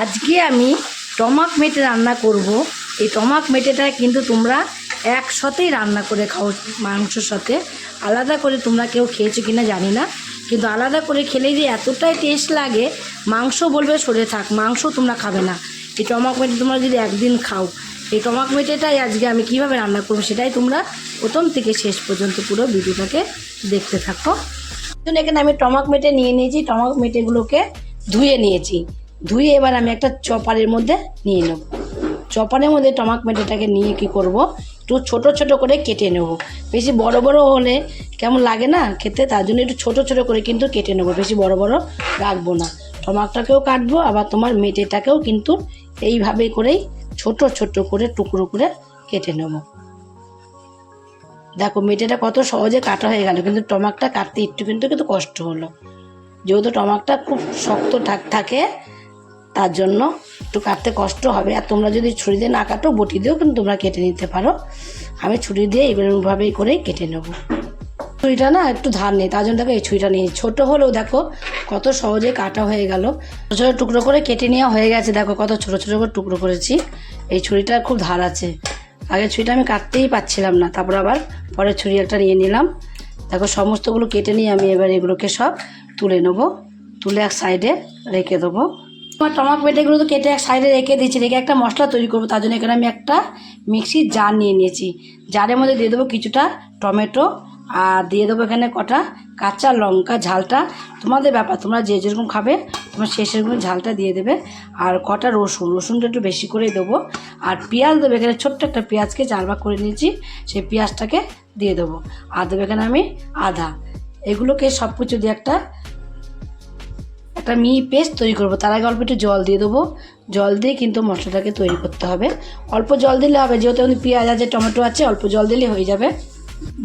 আজকে আমি টমাক মেটে রান্না করব। এই টমাক মেটেটা কিন্তু তোমরা একসাথেই রান্না করে খাও, মাংসর সাথে। আলাদা করে তোমরা কেউ খেয়েছো কিনা জানি না, কিন্তু আলাদা করে খেলে যে এতটাই টেস্ট লাগে, মাংস বলবে সরে থাক, মাংস তোমরা খাবে না। এই টমাক মেটে তোমরা যদি একদিন খাও, এই টমাক মেটেটাই আজকে আমি কিভাবে রান্না করবো সেটাই তোমরা প্রথম থেকে শেষ পর্যন্ত পুরো ভিডিওটাকে দেখতে থাকো। এখানে আমি টমাক মেটে নিয়ে নিয়েছি, টমাক মেটেগুলোকে ধুয়ে নিয়েছি। ধুয়ে এবার আমি একটা চপারের মধ্যে নিয়ে নেব। চপারের মধ্যে টমাক মেটেটাকে নিয়ে কি করব, একটু ছোট ছোট করে কেটে নেব। বেশি বড় বড় হলে কেমন লাগে না খেতে, তার জন্য একটু ছোট ছোট করে কিন্তু কেটে নেব, বেশি বড় বড় রাখবো না। টমাকটাকেও কাটবো, আবার তোমার মেটেটাকেও কিন্তু এইভাবে করেই ছোট ছোট করে টুকরো করে কেটে নেব। দেখো মেটেটা কত সহজে কাটা হয়ে গেল, কিন্তু টমাকটা কাটতে কিন্তু কষ্ট হলো, যেহেতু টমাকটা খুব শক্ত থাকে, তার জন্য একটু কাটতে কষ্ট হবে। আর তোমরা যদি ছুরি দিয়ে না কাটো, বটি দিয়েও কিন্তু তোমরা কেটে নিতে পারো। আমি ছুরি দিয়ে এইভাবেই করেই কেটে নেব। ছুরিটা না একটু ধার নেই, তার জন্য দেখো এই ছুরিটা নিয়ে, ছোট হলেও দেখো কত সহজে কাটা হয়ে গেল। ছোটো ছোটো টুকরো করে কেটে নেওয়া হয়ে গেছে, দেখো কত ছোটো ছোটো করে টুকরো করেছি। এই ছুরিটা খুব ধার আছে, আগে ছুরিটা আমি কাটতেই পারছিলাম না, তারপর আবার পরে ছুরি একটা নিয়ে নিলাম। দেখো সমস্তগুলো কেটে নিয়ে আমি এবার এগুলোকে সব তুলে নেবো, তুলে এক সাইডে রেখে দেবো। আমার টমাক মেটেগুলো তো কেটে এক সাইডে রেখে দিয়েছি, রেখে একটা মশলা তৈরি করবো। তার জন্য এখানে আমি একটা মিক্সির জার নিয়ে নিয়েছি। জারের মধ্যে দিয়ে দেবো কিছুটা টমেটো, আর দিয়ে দেবো এখানে কটা কাঁচা লঙ্কা। ঝালটা তোমাদের ব্যাপার, তোমরা যে যেরকম খাবে তোমরা সেরকম ঝালটা দিয়ে দেবে। আর কটা রসুনটা একটু বেশি করেই দেবো। আর পেঁয়াজ দেবো, এখানে ছোট্ট একটা পেঁয়াজকে 4 ভাগ করে নিয়েছি, সেই পেঁয়াজটাকে দিয়ে দেবো। আর দেবো এখানে আমি আদা। এগুলোকে সব কিছু দিয়ে একটা মিহি পেস্ট তৈরি করবো। তার আগে অল্প একটু জল দিয়ে দেবো। জল দিয়ে কিন্তু মশলাটাকে তৈরি করতে হবে। অল্প জল দিলে হবে, যেহেতু আমি পেঁয়াজ আছে, টমেটো আছে, অল্প জল দিলে হয়ে যাবে।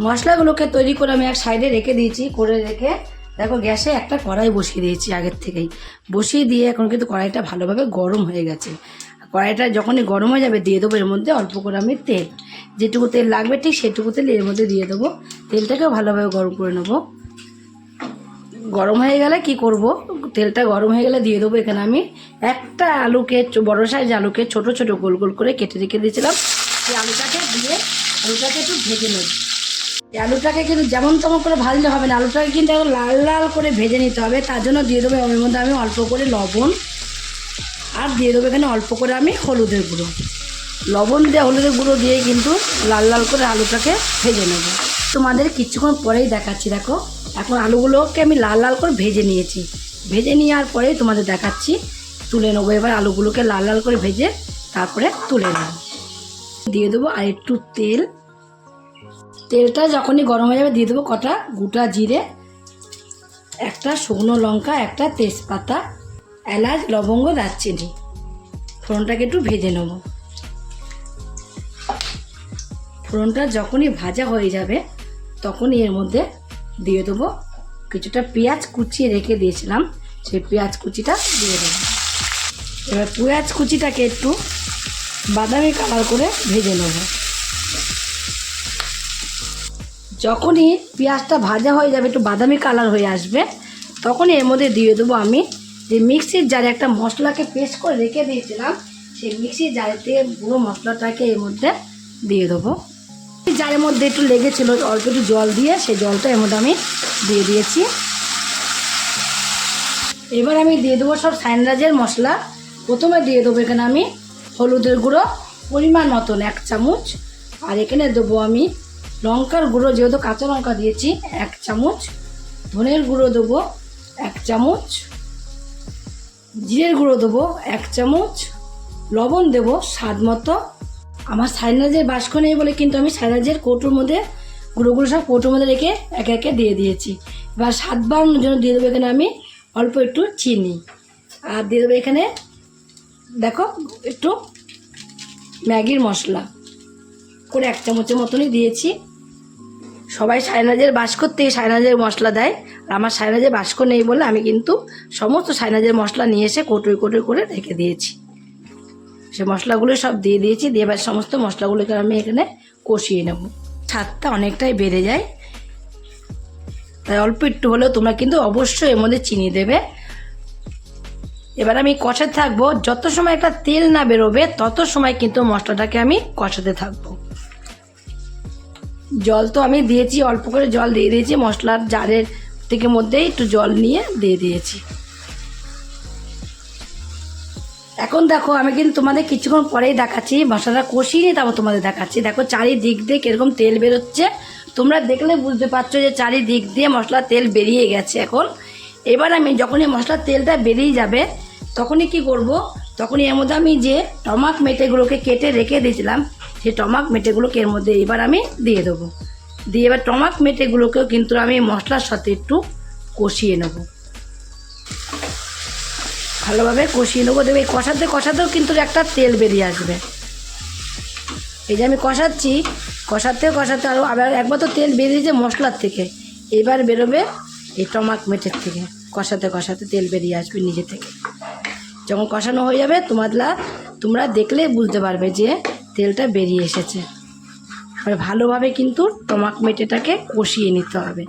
মশলাগুলোকে তৈরি করে আমি এক সাইডে রেখে দিয়েছি। করে রেখে দেখো গ্যাসে একটা কড়াই বসিয়ে দিয়েছি আগের থেকেই। বসিয়ে দিয়ে এখন কিন্তু কড়াইটা ভালোভাবে গরম হয়ে গেছে। কড়াইটা যখনই গরম হয়ে যাবে, দিয়ে দেবো এর মধ্যে অল্প করে আমি তেল। যেটুকু তেল লাগবে ঠিক সেটুকু তেল এর মধ্যে দিয়ে দেবো। তেলটাকেও ভালোভাবে গরম করে নেবো। গরম হয়ে গেলে কি করব, তেলটা গরম হয়ে গেলে দিয়ে দেবো এখানে আমি একটা আলুকে, বড় সাইজ আলুকে ছোট ছোট গোল গোল করে কেটে রেখে দিয়েছিলাম। সেই আলুটাকে দিয়ে আলুটাকে একটু ভেজে নেব। এই আলুটাকে কিন্তু যেমন তেমন করে ভাজলে হবে না, আলুটাকে কিন্তু একটু লাল লাল করে ভেজে নিতে হবে। তার জন্য দিয়ে দেবো এর মধ্যে আমি অল্প করে লবণ, আর দিয়ে দেবো এখানে অল্প করে আমি হলুদের গুঁড়ো। লবণ দিয়ে হলুদের গুঁড়ো দিয়ে কিন্তু লাল লাল করে আলুটাকে ভেজে নেব। তোমাদের কিছুক্ষণ পরেই দেখাচ্ছি। দেখো এখন আলুগুলোকে আমি লাল লাল করে ভেজে নিয়েছি। ভেজে নেওয়ার পরেই তোমাদের দেখাচ্ছি, তুলে নেবো। এবার আলুগুলোকে লাল লাল করে ভেজে তারপরে তুলে নেব। দিয়ে দেবো আর একটু তেল। তেলটা যখনই গরম হয়ে যাবে দিয়ে দেবো কটা গোটা জিরে, একটা শুকনো লঙ্কা, একটা তেজপাতা, এলাচ, লবঙ্গ, দারচিনি। ফোড়নটাকে একটু ভেজে নেব। ফোড়নটা যখনই ভাজা হয়ে যাবে তখনই এর মধ্যে দিয়ে দেবো কিছুটা পেঁয়াজ কুচিয়ে রেখে দিয়েছিলাম, সেই পেঁয়াজ কুচিটা দিয়ে দেবো। এবার পেঁয়াজ কুচিটাকে একটু বাদামি কালার করে ভেজে নেব। যখনই পেঁয়াজটা ভাজা হয়ে যাবে, একটু বাদামি কালার হয়ে আসবে, তখনই এর মধ্যে দিয়ে দেবো আমি যে মিক্সির জারে একটা মশলাকে পেস্ট করে রেখে দিয়েছিলাম, সেই মিক্সির জারেতে পুরো মশলাটাকে এর মধ্যে দিয়ে দেবো। জারের মধ্যে একটু লেগেছিলো, অল্প একটু জল দিয়ে সেই জলটা এর মধ্যে আমি দিয়ে দিয়েছি। এবার আমি দিয়ে দেবো সব সাইনরাজের মশলা। প্রথমে দিয়ে দেবো এখানে আমি হলুদের গুঁড়ো পরিমাণ মতন 1 চামচ, আর এখানে দেবো আমি লঙ্কার গুঁড়ো, যেহেতু কাঁচা লঙ্কা দিয়েছি 1 চামচ, ধনের গুঁড়ো দেবো 1 চামচ, জিরের গুঁড়ো দেবো 1 চামচ, লবণ দেবো স্বাদ মতো। আমার সাইনাজের বাস্ক নেই বলে কিন্তু আমি সাইনাজের কৌটোর মধ্যে গুঁড়োগুলো সব কৌটোর মধ্যে রেখে একে একে দিয়ে দিয়েছি। এবার স্বাদ বাড়ানোর জন্য দিয়ে দেবো এখানে আমি অল্প একটু চিনি, আর দিয়ে দেবো এখানে দেখো একটু ম্যাগির মশলা করে 1 চামচের মতনই দিয়েছি। সবাই সাইনাজের বাস্কর থেকে সাইনাজের মশলা দেয়, আর আমার সাইনাজের বাস্ক নেই বলে আমি কিন্তু সমস্ত সাইনাজের মশলা নিয়ে এসে কৌটোয় করে রেখে দিয়েছি। সে মশলাগুলো সব দিয়ে দিয়েছি। দিয়ে এবার সমস্ত মশলাগুলোকে আমি এখানে কষিয়ে নেব। স্বাদটা অনেকটাই বেড়ে যায়, তাই অল্প একটু হলেও তোমরা কিন্তু অবশ্যই এর মধ্যে চিনি দেবে। এবার আমি কষাতে থাকবো, যত সময় একটা তেল না বেরোবে তত সময় কিন্তু মশলাটাকে আমি কষাতে থাকবো। জল তো আমি দিয়েছি, অল্প করে জল দিয়ে দিয়েছি, মশলার জারের থেকে মধ্যেই একটু জল নিয়ে দিয়ে দিয়েছি। এখন দেখো আমি কিন্তু তোমাদের কিছুক্ষণ পরেই দেখাচ্ছি, মশলাটা কষিয়ে নিয়ে তারপর তোমাদের দেখাচ্ছি। দেখো চারিদিক দিয়ে কীরকম তেল বেরোচ্ছে, তোমরা দেখলে বুঝতে পারছো যে চারিদিক দিয়ে মশলার তেল বেরিয়ে গেছে। এখন এবার আমি যখনই মশলার তেলটা বেরিয়ে যাবে তখনই কি করব, তখনই এর মধ্যে আমি যে টমাক মেটেগুলোকে কেটে রেখে দিয়েছিলাম সেই টমাক মেটেগুলোকে এর মধ্যে এবার আমি দিয়ে দেবো। দিয়ে এবার টমাক মেটেগুলোকেও কিন্তু আমি মশলার সাথে একটু কষিয়ে নেব, ভালোভাবে কষিয়ে নেবো। দেবে কষাতে কষাতেও কিন্তু একটা তেল বেরিয়ে আসবে। এই যে আমি কষাচ্ছি, কষাতে কষাতে আরও আবার একবার তো তেল বেরিয়েছে মশলার থেকে, এবার বেরোবে এই টমাক মেটের থেকে। কষাতে কষাতে তেল বেরিয়ে আসবে নিজে থেকে। যখন কষানো হয়ে যাবে তোমরা দেখলে বুঝতে পারবে যে তেলটা বেরিয়ে এসেছে। আর ভালোভাবে কিন্তু টমাক মেটেটাকে কষিয়ে নিতে হবে,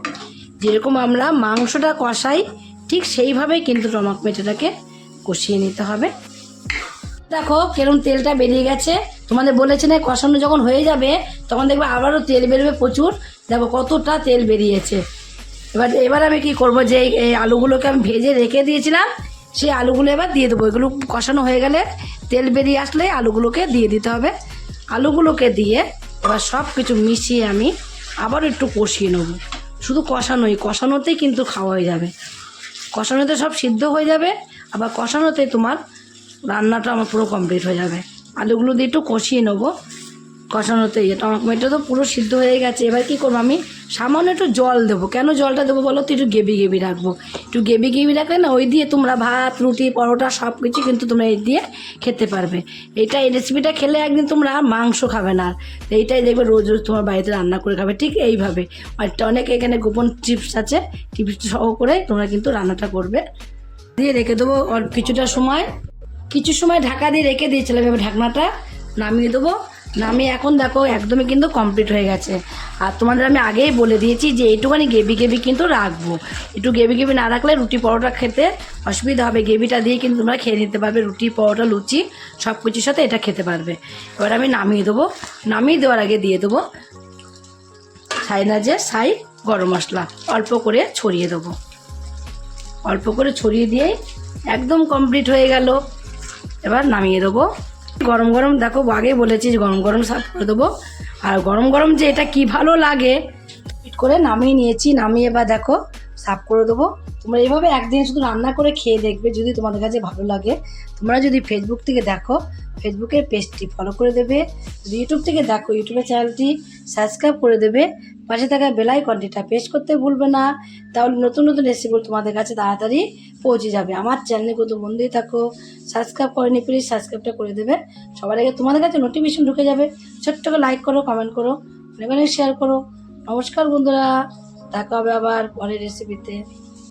যেরকম আমরা মাংসটা কষাই ঠিক সেইভাবেই কিন্তু টমাক মেটেটাকে কষিয়ে নিতে হবে। দেখো কিরকম তেলটা বেরিয়ে গেছে, তোমাদের বলেছে না কষানো যখন হয়ে যাবে তখন দেখবে আবারও তেল বেরোবে প্রচুর। দেখো কতটা তেল বেরিয়েছে। এবার আমি কি করব, যে এই আলুগুলোকে আমি ভেজে রেখে দিয়েছিলাম সেই আলুগুলো এবার দিয়ে দেবো। এগুলো কষানো হয়ে গেলে তেল বেরিয়ে আসলে আলুগুলোকে দিয়ে দিতে হবে। আলুগুলোকে দিয়ে এবার সব কিছু মিশিয়ে আমি আবার একটু কষিয়ে নেবো। শুধু কষানোতেই কিন্তু খাওয়া হয়ে যাবে, কষানোতে সব সিদ্ধ হয়ে যাবে, আবার কষানোতে তোমার রান্নাটা আমার পুরো কমপ্লিট হয়ে যাবে। আলুগুলো দিয়ে একটু কষিয়ে নেবো কষানোতে। টমেটো তো পুরো সিদ্ধ হয়ে গেছে। এবার কী করবো, আমি সামান্য একটু জল দেবো। কেন জলটা দেবো বলো তো, একটু গ্রেভি রাখবো। একটু গ্রেভি রাখলে না ওই দিয়ে তোমরা ভাত রুটি পরোটা সব কিছু কিন্তু তোমরা এই দিয়ে খেতে পারবে। এই রেসিপিটা খেলে একদিন তোমরা মাংস খাবে না। এইটাই দেখবে রোজ রোজ তোমার বাড়িতে রান্না করে খাবে ঠিক এইভাবে। আর অনেক এখানে গোপন টিপস আছে, টিপস সহ করে তোমরা কিন্তু রান্নাটা করবে। দিয়ে রেখে দেবো আর কিছু সময় ঢাকা দিয়ে রেখে দিয়েছিলাম। এবার ঢাকনাটা নামিয়ে দেবো। নামিয়ে এখন দেখো একদমই কিন্তু কমপ্লিট হয়ে গেছে। আর তোমাদের আমি আগেই বলে দিয়েছি যে এইটুখানি গ্রেভি কিন্তু রাখবো। একটু গ্রেভি না রাখলে রুটি পরোটা খেতে অসুবিধা হবে। গ্রেভিটা দিয়ে কিন্তু তোমরা খেয়ে নিতে পারবে, রুটি পরোটা লুচি সব কিছুর সাথে এটা খেতে পারবে। এবার আমি নামিয়ে দেবো। নামিয়ে দেওয়ার আগে দিয়ে দেবো ছাই গরম মশলা অল্প করে ছড়িয়ে দেবো। অল্প করে ছড়িয়ে দিয়েই একদম কমপ্লিট হয়ে গেল। এবার নামিয়ে দেবো। গরম গরম দেখো আগেই বলেছি যে গরম গরম সার্ভ করে দেবো। আর গরম গরম যে এটা কি ভালো লাগে করে নামিয়ে নিয়েছি। নামিয়ে এবার দেখো সার্ভ করে দেবো। তোমরা এইভাবে একদিন শুধু রান্না করে খেয়ে দেখবে, যদি তোমাদের কাছে ভালো লাগে। তোমরা যদি ফেসবুক থেকে দেখো ফেসবুকের পেজটি ফলো করে দেবে, যদি ইউটিউব থেকে দেখো ইউটিউবের চ্যানেলটি সাবস্ক্রাইব করে দেবে, পাশে থাকা বেল আইকনটিটা প্রেস করতে ভুলবে না। তাহলে নতুন নতুন রেসিপি তোমাদের কাছে তাড়াতাড়ি পৌঁছে যাবে। আমার চ্যানেলে কত বন্ধুই থাকো, সাবস্ক্রাইব করেনি প্লিজ সাবস্ক্রাইবটা করে দেবে। সবার আগে তোমাদের কাছে নোটিফিকেশন ঢুকে যাবে। ছোট্ট করে লাইক করো, কমেন্ট করো, অনেক অনেক শেয়ার করো। নমস্কার বন্ধুরা, দেখা হবে আবার পরের রেসিপিতে।